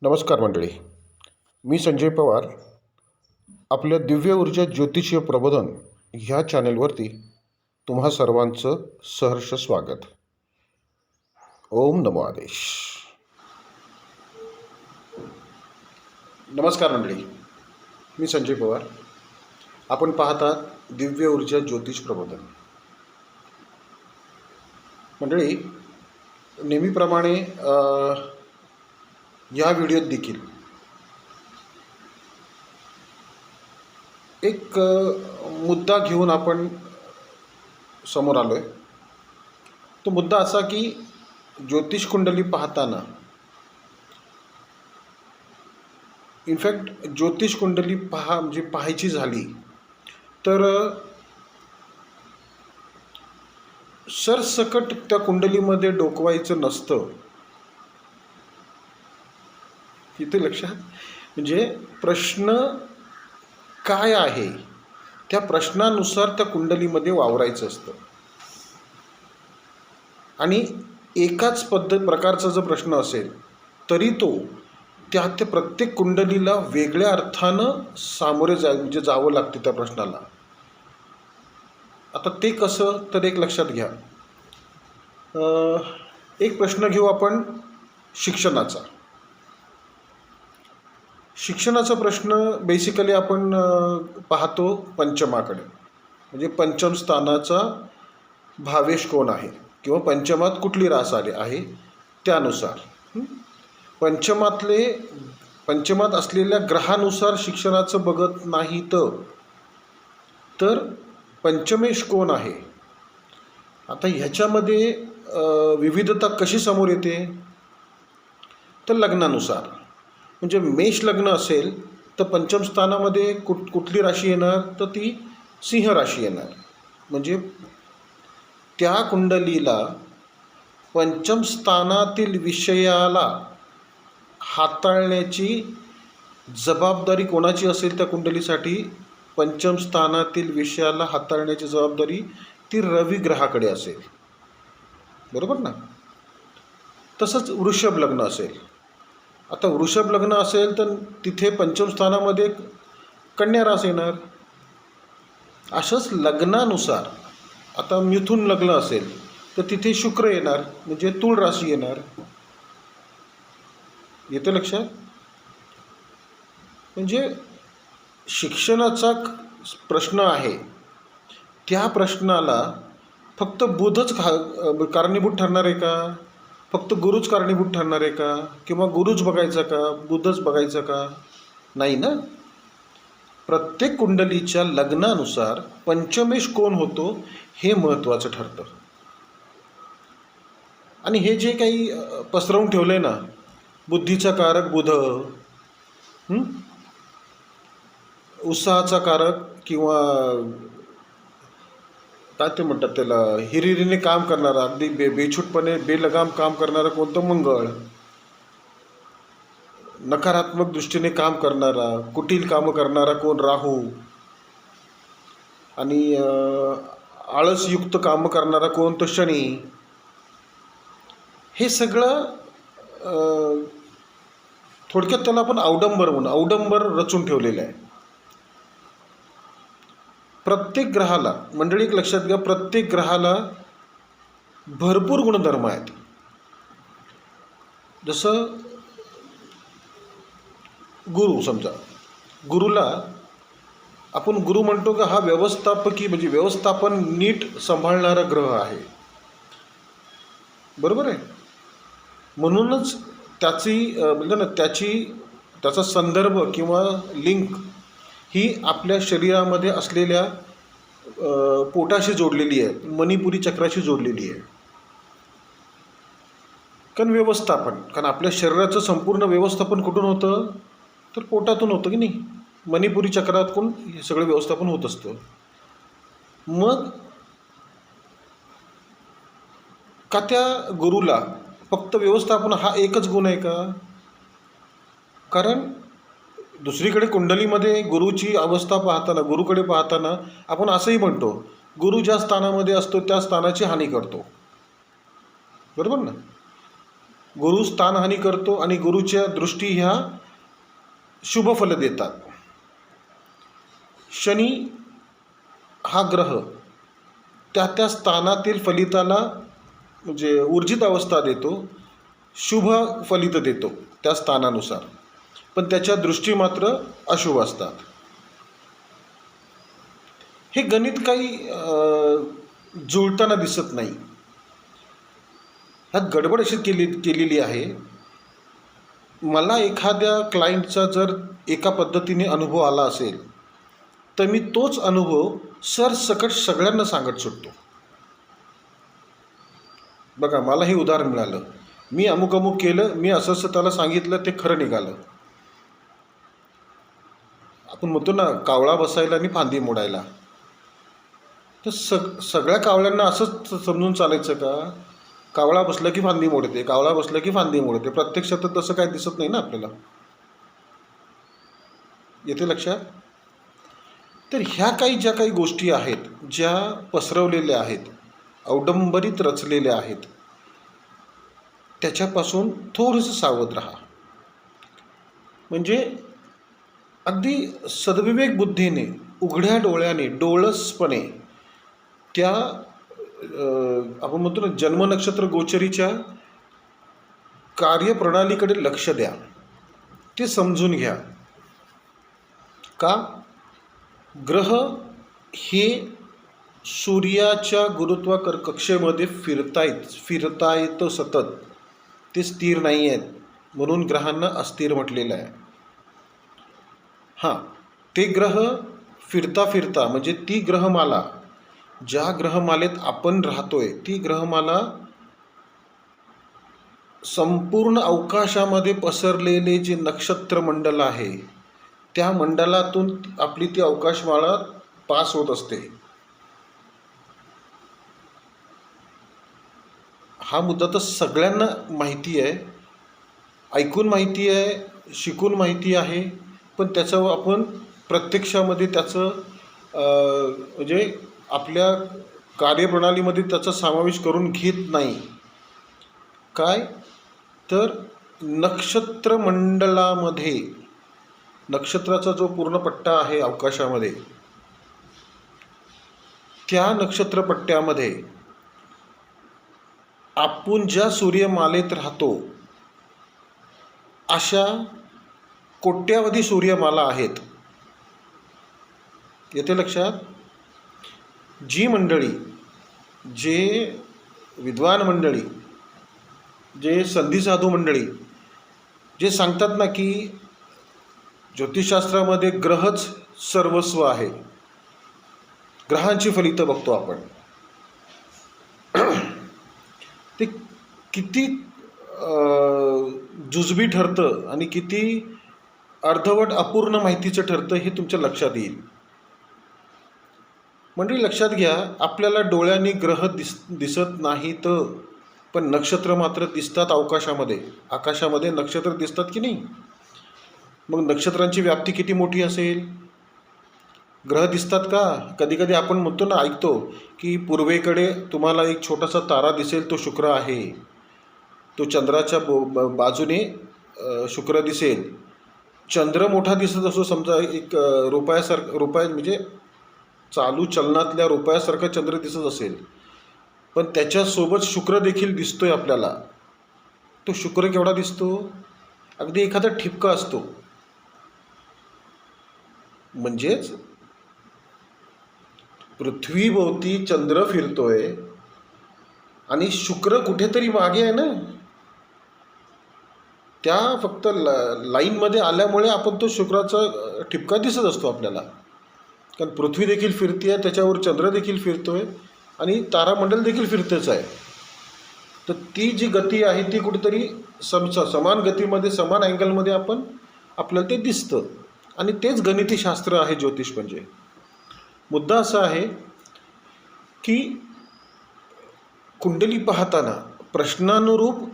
नमस्कार मंडळी. मी संजय पवार. आपल्या दिव्य ऊर्जा ज्योतिषीय प्रबोधन ह्या चॅनेलवरती तुम्हा सर्वांचं सहर्ष स्वागत. ओम नमो आदेश. नमस्कार मंडळी, मी संजय पवार. आपण पाहतात दिव्य ऊर्जा ज्योतिष प्रबोधन. मंडळी, नेहमीप्रमाणे या व्हिडिओत देखील एक मुद्दा घेऊन आपण समोर आलो आहे. तो मुद्दा असा की ज्योतिष कुंडली पाहताना, इनफॅक्ट ज्योतिष कुंडली पाहायची झाली तर सरसकट त्या कुंडलीमध्ये डोकवायचं नसतं. इथे लक्षात, म्हणजे प्रश्न काय आहे त्या प्रश्नानुसार त्या कुंडलीमध्ये वावरायचं असतं. आणि एकाच प्रकारचा जर प्रश्न असेल तरी तो त्या प्रत्येक कुंडलीला वेगळ्या अर्थानं सामोरे जावं लागते त्या प्रश्नाला. आता ते कसं, तर एक लक्षात घ्या. एक प्रश्न घेऊ आपण शिक्षणाचा. शिक्षणाचा प्रश्न बेसिकली आपण पाहतो पंचमाकडे, म्हणजे पंचम स्थानाचा भावेश कोण आहे किंवा पंचमात कुठली रास आली आहे त्यानुसार. पंचमात असलेल्या ग्रहानुसार शिक्षणाचं बघत नाही तर पंचमेश कोण आहे. आता ह्याच्यामध्ये विविधता कशी समोर येते, तर लग्नानुसार. म्हणजे मेष लग्न असेल तर पंचम स्थानामध्ये कुठली राशी येणार, तर ती सिंह राशी येणार. म्हणजे त्या कुंडलीला पंचम स्थानातील विषयाला हाताळण्याची जबाबदारी कोणाची असेल त्या कुंडलीसाठी, पंचम स्थानातील विषयाला हाताळण्याची जबाबदारी ती रवी ग्रहाकडे असेल. बरोबर ना. तसंच वृषभ लग्न असेल. आता वृषभ लग्न असेल तर तिथे पंचम स्थानामध्ये कन्या रास येणार. असंच लग्नानुसार आता मिथुन लग्न असेल तर तिथे शुक्र येणार, म्हणजे तुळ राशी येणार. येतं लक्षात. म्हणजे शिक्षणाचा प्रश्न आहे, त्या प्रश्नाला फक्त बुधच कारणीभूत ठरणार आहे का, फक्त गुरुच कारणीभूत ठरणार आहे का, किंवा गुरुच बघायचा का, बुधच बघायचा का, नाही ना. प्रत्येक कुंडलीच्या लग्नानुसार पंचमेश कोण होतो हे महत्त्वाचं ठरतं. आणि हे जे काही पसरवून ठेवलं आहे ना, बुद्धीचा कारक बुध, उत्साहाचा कारक किंवा काय ते म्हणतात त्याला, हिरिरीने काम करणारा, अगदी बेछूटपणे बेलगाम काम करणारा कोणतं मंगळ, नकारात्मक दृष्टीने काम करणारा, कुटील कामं करणारा कोण राहू, आणि आळसयुक्त कामं करणारा कोण तो शनी. हे सगळं थोडक्यात त्याला आपण अवडंबर रचून ठेवलेलं आहे. प्रत्येक ग्रहाला, मंडळी एक लक्षात घ्या, प्रत्येक ग्रहाला भरपूर गुणधर्म आहेत. जसं गुरु, समजा गुरुला आपण गुरु म्हणतो का हा व्यवस्थापकी, म्हणजे व्यवस्थापन नीट सांभाळणारा ग्रह आहे. बरोबर आहे. म्हणूनच त्याचा संदर्भ किंवा लिंक ही आपल्या शरीरामध्ये असलेल्या पोटाशी जोडलेली आहे, मणिपुरी चक्राशी जोडलेली आहे. कारण आपल्या शरीराचं संपूर्ण व्यवस्थापन कुठून होतं, तर पोटातून होतं की नाही. मणिपुरी चक्रातून हे सगळं व्यवस्थापन होत असतं. मग का त्या गुरुला फक्त व्यवस्थापन हा एकच गुण आहे का? कारण दुसरीकडे कुंडलीमध्ये गुरुची अवस्था पाहताना, गुरुकडे पाहताना आपण असंही म्हणतो, गुरु ज्या स्थानामध्ये असतो त्या स्थानाची हानी करतो. बरोबर ना. गुरु स्थानहानी करतो आणि गुरुच्या दृष्टी ह्या शुभफल देतात. शनी हा ग्रह त्या त्या स्थानातील फलिताला म्हणजे ऊर्जित अवस्था देतो, शुभ फलित देतो त्या स्थानानुसार, पण त्याच्या दृष्टी मात्र अशुभ असतात. हे गणित काही जुळताना दिसत नाही. ह्यात गडबड अशी केलेली आहे. मला एखाद्या क्लायंटचा जर एका पद्धतीने अनुभव आला असेल तर मी तोच अनुभव सरसकट सगळ्यांना सांगत सुटतो. बघा, मला हे उदाहरण मिळालं, मी अमुक अमुक केलं, मी असं असं त्याला सांगितलं, ते खरं निघालं. आपण म्हणतो ना, कावळा बसायला आणि फांदी मोडायला. तर सगळ्या कावळ्यांना असंच समजून चालायचं का? कावळा बसला की फांदी मोडते, कावळा बसला की फांदी मोडते. प्रत्यक्षात तर तसं काय दिसत नाही ना आपल्याला. येते लक्षात? तर ह्या ज्या काही गोष्टी आहेत, ज्या पसरवलेल्या आहेत, अवडंबरीत रचलेल्या आहेत, त्याच्यापासून थोडंसं सावध राहा. म्हणजे अगदी सद्विवेक बुद्धीने, उघड्या डोळ्याने, डोळसपणे त्या आपण म्हणतो ना, जन्मनक्षत्र गोचरीच्या कार्यप्रणालीकडे लक्ष द्या. ते समजून घ्या. का? ग्रह हे सूर्याच्या गुरुत्वाकर्षेमध्ये फिरतायत सतत. ते स्थिर नाही आहेत, म्हणून ग्रहांना अस्थिर म्हटलेलं आहे. हां, ते ग्रह फिरता म्हणजे ती ग्रहमाला, ज्या ग्रहमालेत आपण राहतोय, ती ग्रहमाला संपूर्ण अवकाशामध्ये पसरलेले जे नक्षत्र मंडल आहे, त्या मंडलातून आपली ती अवकाशमाळा पास होत असते. हा मुद्दा तर सगळ्यांना माहिती आहे, ऐकून माहिती आहे, शिकून माहिती आहे, पण त्याचं आपण प्रत्यक्षामध्ये त्याचं म्हणजे आपल्या कार्यप्रणालीमध्ये त्याचा समावेश करून घेत नाही. काय तर नक्षत्रमंडलामध्ये, नक्षत्राचा जो पूर्ण पट्टा आहे अवकाशामध्ये, त्या नक्षत्रपट्ट्यामध्ये आपण ज्या सूर्यमालेत राहतो अशा कोट्यावधी सूर्यमाला आहेत. येते लक्षात? जी मंडळी, जे विद्वान मंडळी, जे संधीसाधू मंडळी जे सांगतात ना की ज्योतिषशास्त्रामध्ये ग्रहच सर्वस्व आहे, ग्रहांची फलितं बघतो आपण, ते किती जुजबी ठरतं आणि किती अर्धवट अपूर्ण माहितीचं ठरतं हे तुमच्या लक्षात येईल. म्हणजे लक्षात घ्या, आपल्याला डोळ्यांनी ग्रह दिसत नाहीत, पण नक्षत्र मात्र दिसतात अवकाशामध्ये. आकाशामध्ये नक्षत्र दिसतात की नाही? मग नक्षत्रांची व्याप्ती किती मोठी असेल? ग्रह दिसतात का? कधी कधी आपण म्हणतो ना, ऐकतो की पूर्वेकडे तुम्हाला एक छोटासा तारा दिसेल, तो शुक्र आहे. तो चंद्राच्या बाजूने शुक्र दिसेल. चंद्र मोठा दिसत असतो, समजा एक रुपया म्हणजे चालू चलनातल्या रुपयासारखा चंद्र दिसत असेल, पण त्याच्यासोबत शुक्र देखील दिसतोय आपल्याला. तो शुक्र केवढा दिसतो? अगदी एखादा ठिपका असतो. म्हणजेच पृथ्वीभोवती चंद्र फिरतोय आणि शुक्र कुठेतरी मागे आहे ना. त्या फक्त लाईनमध्ये आल्यामुळे आपण तो शुक्राचा ठिपका दिसत असतो आपल्याला. कारण पृथ्वी देखील फिरते, त्याच्यावर चंद्र देखील फिरतोय आणि तारामंडल देखील फिरतेच आहे. तर ती जी गती आहे ती कुठेतरी समान गतीमध्ये, समान अँगलमध्ये आपल्याला ते दिसतं. आणि तेच गणितीशास्त्र आहे ज्योतिष म्हणजे. मुद्दा असा आहे की कुंडली पाहताना प्रश्नानुरूप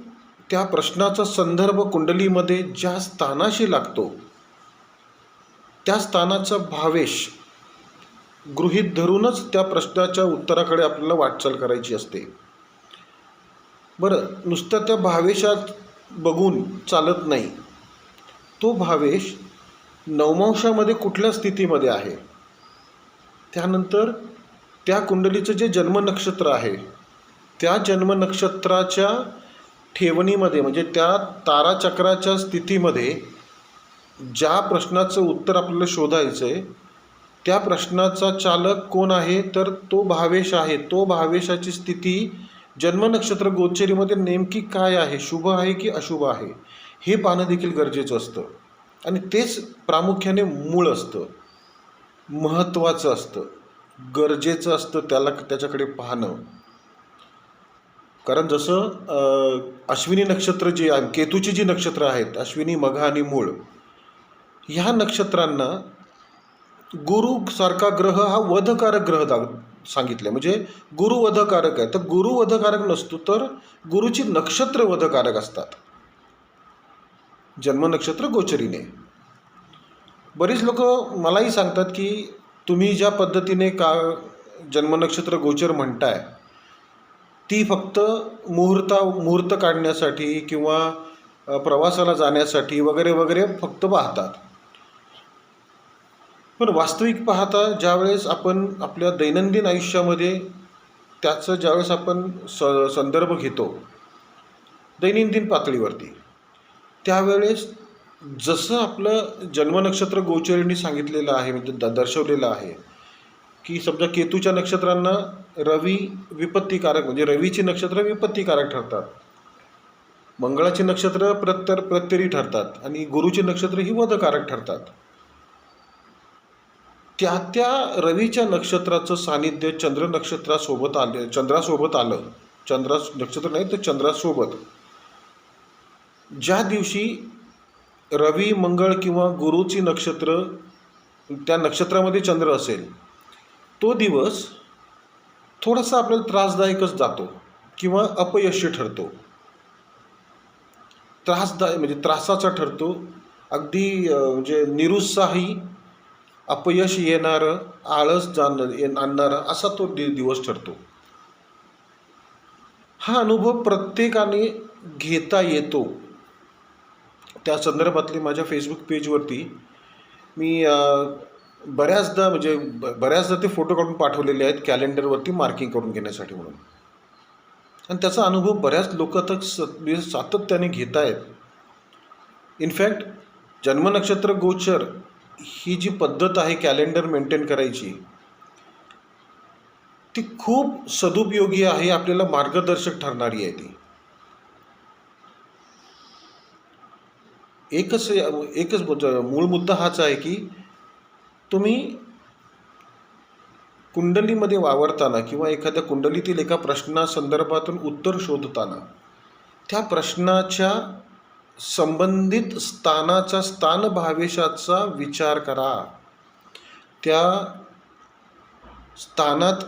त्या प्रश्नाचा संदर्भ कुंडलीमध्ये ज्या स्थानाशी लागतो, त्या स्थानाचा भावेश गृहीत धरूनच त्या प्रश्नाच्या उत्तराकडे आपल्याला वाटचाल करायची असते. बरं, नुसतं त्या भावेशात बघून चालत नाही. तो भावेश नवमांशामध्ये कुठल्या स्थितीमध्ये आहे, त्यानंतर त्या कुंडलीचं जे जन्मनक्षत्र आहे त्या जन्मनक्षत्राच्या ठेवणीमध्ये म्हणजे त्या ताराचक्राच्या स्थितीमध्ये ज्या प्रश्नाचं उत्तर आपल्याला शोधायचं आहे त्या प्रश्नाचा चालक कोण आहे, तर तो भावेश आहे. तो भावेशाची स्थिती जन्मनक्षत्र गोचरीमध्ये नेमकी काय आहे, शुभ आहे की अशुभ आहे, हे पाहणं देखील गरजेचं असतं. आणि तेच प्रामुख्याने मूळ असतं, महत्त्वाचं असतं, गरजेचं असतं त्याच्याकडे पाहणं. कारण जसं अश्विनी नक्षत्र जे आहे, केतूची जी नक्षत्र आहेत अश्विनी, मघा आणि मूळ, ह्या नक्षत्रांना गुरु सारखा ग्रह हा वधकारक ग्रह सांगितलं. म्हणजे गुरु वधकारक आहे, तर गुरु वधकारक नसतो तर गुरुची नक्षत्र वधकारक असतात जन्मनक्षत्र गोचरीने. बरीच लोक मलाही सांगतात की तुम्ही ज्या पद्धतीने जन्मनक्षत्र गोचर म्हणताय ती फक्त मुहूर्त काढण्यासाठी किंवा प्रवासाला जाण्यासाठी वगैरे वगैरे फक्त पाहतात. पण वास्तविक पाहता ज्यावेळेस आपण आपल्या दैनंदिन आयुष्यामध्ये त्याचं ज्यावेळेस आपण संदर्भ घेतो दैनंदिन पातळीवरती, त्यावेळेस जसं आपलं जन्मनक्षत्र गोचरीने सांगितलेलं आहे, म्हणजे दर्शवलेलं आहे की समजा केतूच्या नक्षत्रांना रवी विपत्तिकारक, म्हणजे रवीची नक्षत्र विपत्तिकारक ठरतात, मंगळाची नक्षत्र प्रत्यरी ठरतात आणि गुरुची नक्षत्र ही वधकारक ठरतात. त्या रवीच्या नक्षत्राचं सानिध्य चंद्रासोबत आलं, नक्षत्र नाही तर चंद्रासोबत ज्या दिवशी रवी, मंगळ किंवा गुरुची नक्षत्र त्या नक्षत्रामध्ये चंद्र असेल तो दिवस थोडासा आपल्याला त्रासदायकच जातो किंवा अपयशी ठरतो. म्हणजे त्रासाचा ठरतो, अगदी म्हणजे निरुत्साही, अपयश येणारं, आळस आणणारा असा तो दिवस ठरतो. हा अनुभव प्रत्येकाने घेता येतो. त्या संदर्भातले माझ्या फेसबुक पेजवरती मी बऱ्याचदा ते फोटो काढून पाठवलेले आहेत कॅलेंडरवरती मार्किंग करून घेण्यासाठी म्हणून. आणि त्याचा अनुभव बऱ्याच लोक आता सातत्याने घेत आहेत. इनफॅक्ट जन्मनक्षत्र गोचर ही जी पद्धत आहे कॅलेंडर मेंटेन करायची ती खूप सदुपयोगी आहे, आपल्याला मार्गदर्शक ठरणारी आहे ती. एकच मूळ मुद्दा हाच आहे की तुम्ही कुंडलीमध्ये वावरताना किंवा एखाद्या कुंडलीतील एका प्रश्नासंदर्भातून उत्तर शोधताना त्या प्रश्नाच्या संबंधित स्थानभावेशाचा विचार करा. त्या स्थानात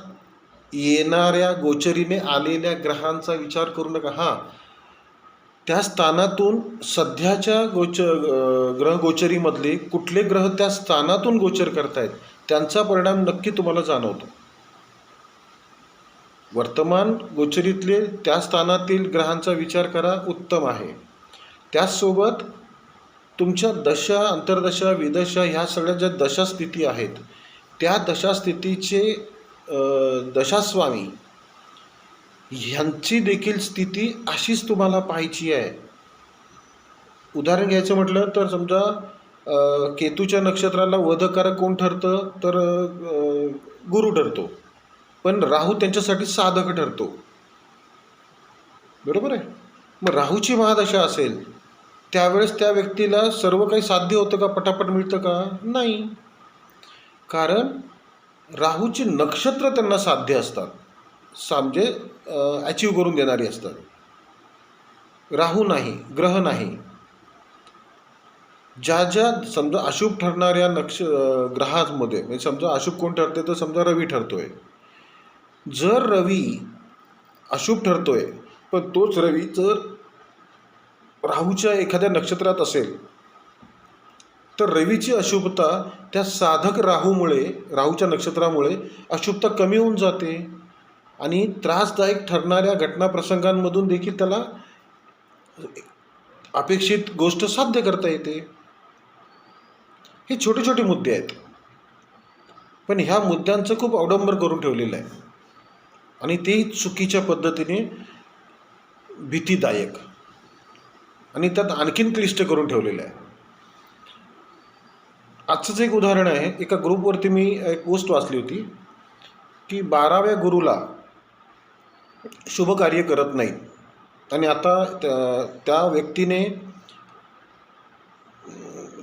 येणाऱ्या गोचरीने आलेल्या ग्रहांचा विचार करू नका. हां, त्या स्थानातून सध्याच्या ग्रह गोचरीमधले कुठले ग्रह त्या स्थानातून गोचर करतायत त्यांचा परिणाम नक्की तुम्हाला जाणवतो. वर्तमान गोचरीतले त्या स्थानातील ग्रहांचा विचार करा, उत्तम आहे. त्याचसोबत तुमच्या दशा, अंतर्दशा, विदशा ह्या सगळ्या ज्या दशास्थिती आहेत त्या दशास्थितीचे दशास्वामी ह्यांची देखील स्थिती अशीच तुम्हाला पाहायची आहे. उदाहरण घ्यायचं म्हटलं तर समजा केतूच्या नक्षत्राला वधकारक कोण ठरतं, तर गुरु ठरतो, पण राहू त्यांच्यासाठी साधक ठरतो. बरोबर आहे. मग राहूची महादशा असेल त्यावेळेस त्या व्यक्तीला सर्व काही साध्य होतं का, पटापट मिळतं का? नाही. कारण राहूची नक्षत्र त्यांना साध्य असतात, म्हणजे अचीव करून देणारी असतात. राहू नाही, ग्रह नाही. ज्या समजा अशुभ ठरणाऱ्या ग्रहांमध्ये, म्हणजे समजा अशुभ कोण ठरते तर समजा रवी ठरतोय. जर रवी अशुभ ठरतोय पण तोच रवी जर राहूच्या एखाद्या नक्षत्रात असेल तर रवीची अशुभता त्या साधक राहूच्या नक्षत्रामुळे अशुभता कमी होऊन जाते आणि त्रासदायक ठरणाऱ्या घटना प्रसंगांमधून देखील त्याला अपेक्षित गोष्ट साध्य करता येते. हे छोटे छोटे मुद्दे आहेत, पण ह्या मुद्द्यांचं खूप अवडंबर करून ठेवलेलं आहे आणि ते चुकीच्या पद्धतीने भीतीदायक आणि त्यात आणखीन क्लिष्ट करून ठेवलेलं आहे. आजचंच एक उदाहरण आहे. एका ग्रुपवरती मी एक पोस्ट वाचली होती की 12व्या गुरुला शुभ कार्य करत नाहीत आणि आता त्या व्यक्तीने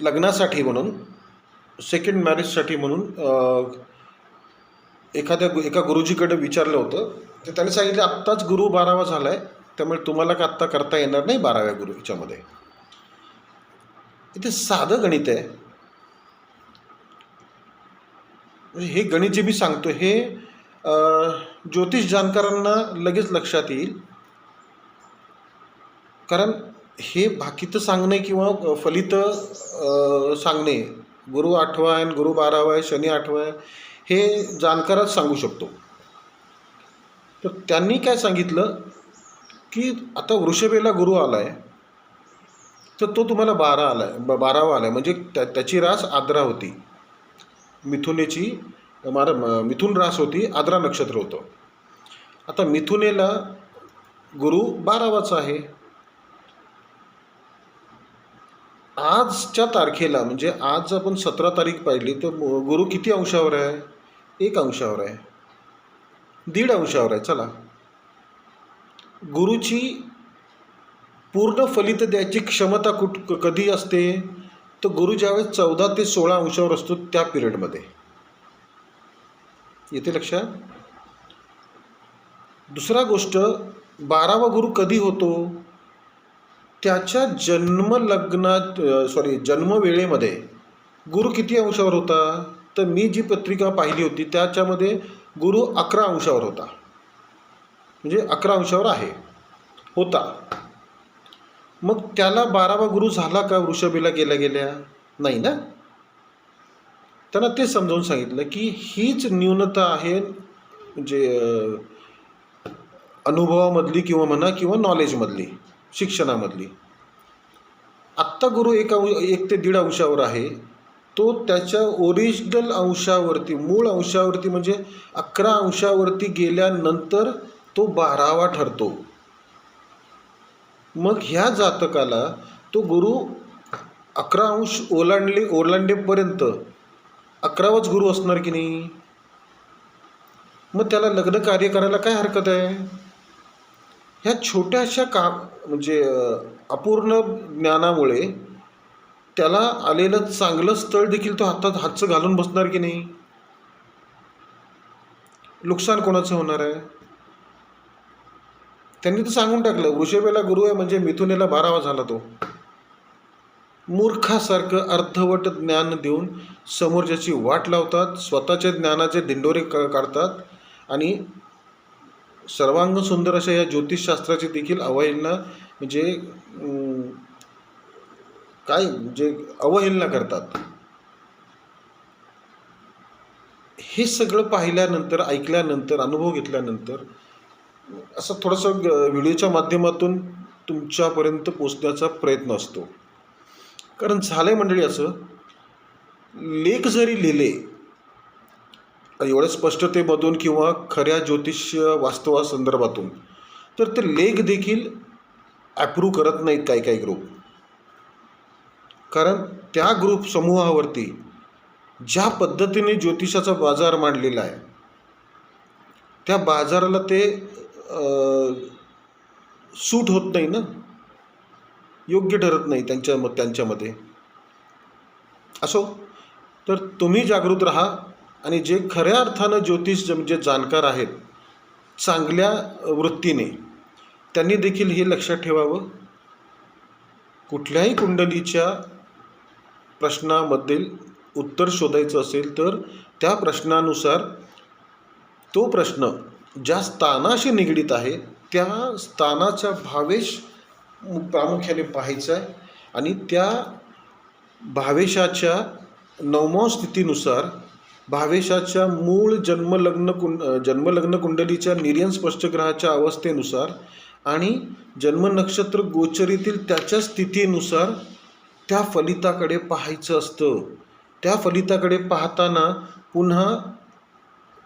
लग्नासाठी म्हणून, सेकंड मॅरेजसाठी म्हणून एका गुरुजीकडे विचारलं होतं. तर त्याने सांगितलं आत्ताच गुरु 12वा झाला आहे, त्यामुळे तुम्हाला का आत्ता करता येणार नाही 12व्या गुरु ह्याच्यामध्ये. इथे साधं गणित आहे. हे गणित जे मी सांगतो हे ज्योतिष जाणकारांना लगेच लक्षात येईल, कारण हे भाकीतं सांगणे किंवा फलित सांगणे, गुरु 8वा आहे, गुरु 12वा आहे, शनी 8वा आहे, हे जाणकारच सांगू शकतो. तर त्यांनी काय सांगितलं की आता वृषभेला गुरु आला आहे, तर तो तुम्हाला 12वा आला आहे, म्हणजे त्याची रास आद्रा होती, मिथुन रास होती, आद्रा नक्षत्र होतं. आता मिथुनेला गुरु 12वाचा आहे. आजच्या तारखेला म्हणजे आज आपण 17 तारीख पाहिली तर गुरु किती अंशावर आहे? 1 अंशावर आहे, 1.5 अंशावर आहे. चला, गुरुची पूर्ण फलित द्यायची क्षमता कधी असते? तर गुरु ज्यावेळेस 14 ते 16 अंशावर असतो त्या पिरियडमध्ये. येते लक्षात? दुसरा गोष्ट, 12वा गुरु कधी होतो? त्याच्या जन्मवेळेमध्ये गुरु किती अंशावर होता? तर मी जी पत्रिका पाहिली होती त्याच्यामध्ये गुरु 11 अंशावर होता, म्हणजे 11 अंशावर होता. मग त्याला 12वा गुरु झाला का वृषभेला गेल्या? नाही ना. त्यांना ते समजावून सांगितलं की हीच न्यूनता आहे, म्हणजे अनुभवामधली किंवा म्हणा किंवा नॉलेजमधली, शिक्षणामधली. आत्ता गुरु 1 ते 1.5 अंशावर आहे, तो त्याच्या ओरिजिनल अंशावरती, मूळ अंशावरती म्हणजे 11 अंशावरती गेल्यानंतर तो 12वा ठरतो. मग ह्या जातकाला तो गुरु 11 अंश ओलांडेपर्यंत 11वाच गुरु असणार की नाही? मग त्याला लग्न कार्य करायला काय हरकत आहे? ह्या छोट्याशा म्हणजे अपूर्ण ज्ञानामुळे त्याला आलेलं चांगलं स्थळ देखील तो हातचं घालून बसणार की नाही? नुकसान कोणाचं होणार आहे? त्यांनी तर सांगून टाकलं, वृषभेला गुरु आहे म्हणजे मिथुनेला 12वा झाला. तो मूर्खासारखं अर्धवट ज्ञान देऊन समोरच्याची वाट लावतात, स्वतःच्या ज्ञानाचे दिंडोरे काढतात आणि सर्वांग सुंदर अशा या ज्योतिषशास्त्राची देखील अवहेलना, म्हणजे अवहेलना करतात. हे सगळं पाहिल्यानंतर, ऐकल्यानंतर, अनुभव घेतल्यानंतर असं थोडंसं व्हिडिओच्या माध्यमातून तुमच्यापर्यंत पोचण्याचा प्रयत्न असतो. कारण झालंय मंडळी असं, लेख जरी लिहिले एवढ्या स्पष्टतेमधून किंवा खऱ्या ज्योतिष्य वास्तवासंदर्भातून, तर ते लेख देखील ॲप्रूव्ह करत नाहीत काही ग्रुप. कारण त्या ग्रुप समूहावरती ज्या पद्धतीने ज्योतिषाचा बाजार मांडलेला आहे, त्या बाजाराला ते सूट होत नाही ना, योग्य ठरत नाही त्यांच्यामध्ये. असो, तर तुम्ही जागृत राहा आणि जे खऱ्या अर्थानं ज्योतिष जे जाणकार आहेत चांगल्या वृत्तीने, त्यांनी देखील हे लक्षात ठेवावं. कुठल्याही कुंडलीच्या प्रश्नामधील उत्तर शोधायचं असेल तर त्या प्रश्नानुसार तो प्रश्न ज्या स्थानाशी निगडीत आहे त्या स्थानाचा भावेश प्रामुख्याने पाहायचा आहे आणि त्या भावेशाच्या 9व्या स्थितीनुसार, भावेशाच्या मूळ जन्मलग्न कुंडलीच्या निर्यन स्पष्टग्रहाच्या अवस्थेनुसार आणि जन्मनक्षत्र गोचरीतील त्याच्या स्थितीनुसार त्या फलिताकडे पाहायचं असतं. त्या फलिताकडे पाहताना पुन्हा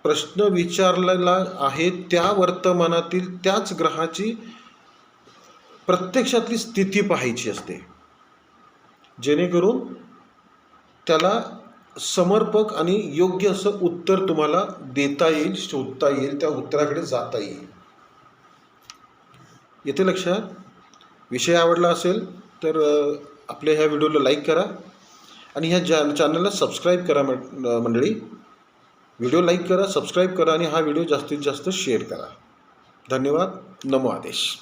प्रश्न विचारलेला आहे त्या वर्तमानातील त्याच ग्रहाची प्रत्यक्षातली स्थिती पाहायची असते, जेणेकरून त्याला समर्पक आणि योग्य असं उत्तर तुम्हाला देता येईल, शोधता येईल, त्या उत्तराकडे जाता येईल. येते लक्षात? विषय आवडला असेल तर आपल्या ह्या व्हिडिओला लाईक करा आणि ह्या चॅनलला सबस्क्राईब करा मंडळी. व्हिडिओ लाईक करा, सबस्क्राईब करा आणि हा व्हिडिओ जास्तीत जास्त शेअर करा. धन्यवाद. नमो आदेश.